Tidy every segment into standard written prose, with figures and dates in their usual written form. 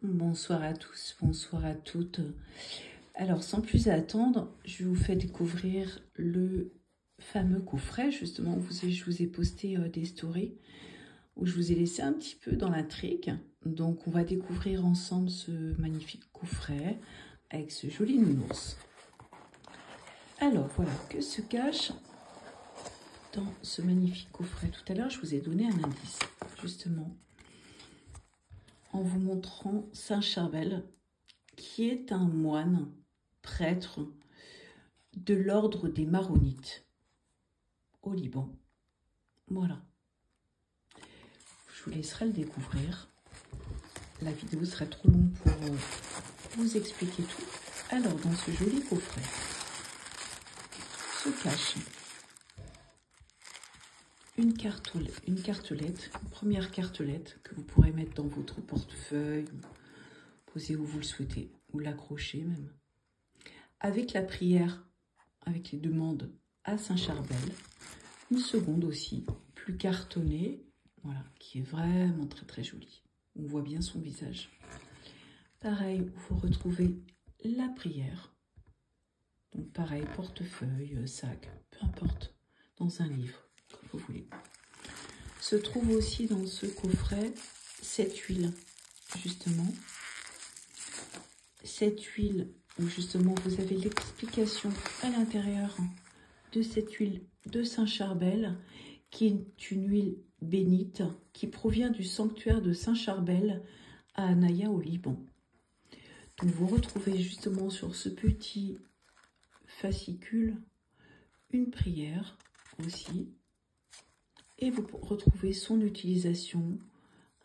Bonsoir à tous, bonsoir à toutes. Alors, sans plus attendre, je vous fais découvrir le fameux coffret, justement, où je vous ai posté des stories, où je vous ai laissé un petit peu dans l'intrigue. Donc, on va découvrir ensemble ce magnifique coffret avec ce joli nounours. Alors, voilà, que se cache dans ce magnifique coffret? Tout à l'heure, je vous ai donné un indice, justement, en vous montrant Saint Charbel, qui est un moine, prêtre de l'ordre des Maronites au Liban. Voilà. Je vous laisserai le découvrir. La vidéo serait trop longue pour vous expliquer tout. Alors, dans ce joli coffret se cache une cartelette, une première cartelette que vous pourrez mettre dans votre portefeuille, poser où vous le souhaitez, ou l'accrocher même, avec la prière, avec les demandes à Saint Charbel. Une seconde aussi, plus cartonnée, voilà, qui est vraiment très très jolie. On voit bien son visage. Pareil, vous retrouvez la prière. Donc pareil, portefeuille, sac, peu importe, dans un livre, comme vous voulez. Se trouve aussi dans ce coffret cette huile, justement. Cette huile où justement vous avez l'explication à l'intérieur de cette huile de Saint Charbel, qui est une huile bénite qui provient du sanctuaire de Saint Charbel à Anaya au Liban. Donc vous retrouvez justement sur ce petit fascicule une prière aussi, et vous retrouvez son utilisation,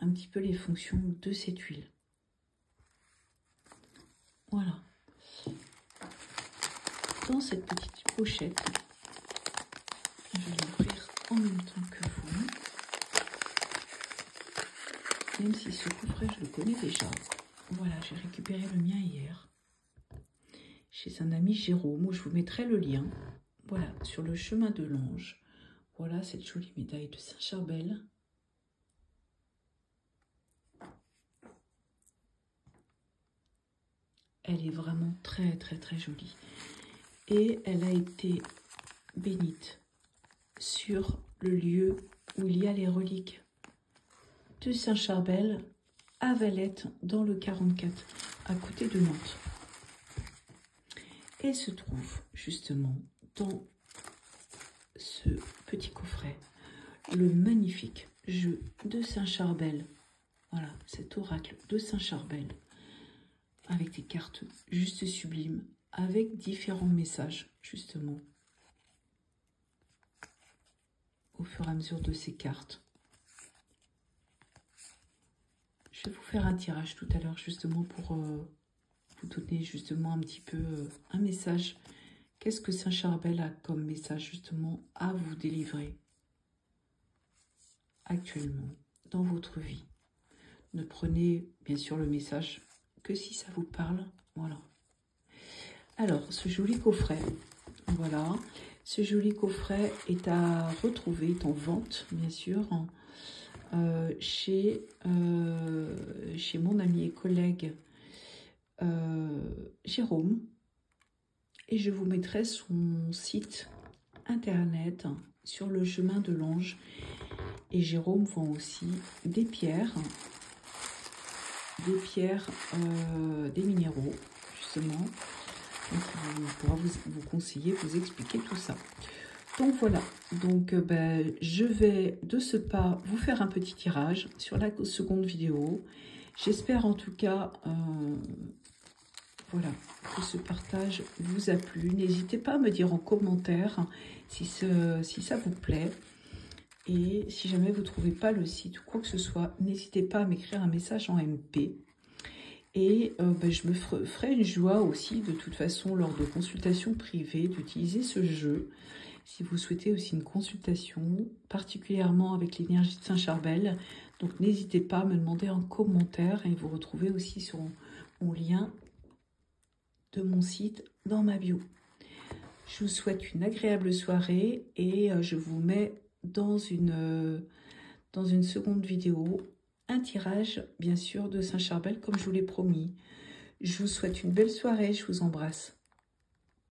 un petit peu les fonctions de cette huile. Voilà. Dans cette petite pochette, je vais l'ouvrir en même temps que vous. Même si ce coffret, je le connais déjà. Voilà, j'ai récupéré le mien hier. Chez un ami Jérôme, où je vous mettrai le lien. Voilà, sur le chemin de l'ange. Voilà cette jolie médaille de Saint Charbel. Elle est vraiment très très très jolie. Et elle a été bénite sur le lieu où il y a les reliques de Saint Charbel à Valette dans le 44, à côté de Nantes. Et se trouve justement dans ce petit coffret le magnifique jeu de Saint Charbel. Voilà, cet oracle de Saint Charbel avec des cartes juste sublimes, avec différents messages justement au fur et à mesure de ces cartes. Je vais vous faire un tirage tout à l'heure justement pour vous donner justement un petit peu un message. Qu'est-ce que Saint Charbel a comme message justement à vous délivrer actuellement dans votre vie? Ne prenez bien sûr le message que si ça vous parle. Voilà. Alors, ce joli coffret, voilà. Ce joli coffret est à retrouver, est en vente bien sûr, chez mon ami et collègue Jérôme, et je vous mettrai son site internet sur le chemin de l'ange. Et Jérôme vend aussi des pierres, des minéraux justement. Donc il pourra vous conseiller, vous expliquer tout ça. Donc voilà, donc je vais de ce pas vous faire un petit tirage sur la seconde vidéo. J'espère en tout cas voilà, que ce partage vous a plu. N'hésitez pas à me dire en commentaire si ça vous plaît. Et si jamais vous ne trouvez pas le site ou quoi que ce soit, n'hésitez pas à m'écrire un message en MP. Et je me ferai une joie aussi, de toute façon, lors de consultations privées, d'utiliser ce jeu. Si vous souhaitez aussi une consultation, particulièrement avec l'énergie de Saint Charbel, donc n'hésitez pas à me demander en commentaire, et vous retrouvez aussi sur mon lien de mon site dans ma bio. Je vous souhaite une agréable soirée et je vous mets dans une seconde vidéo un tirage, bien sûr, de Saint-Charbel, comme je vous l'ai promis. Je vous souhaite une belle soirée, je vous embrasse.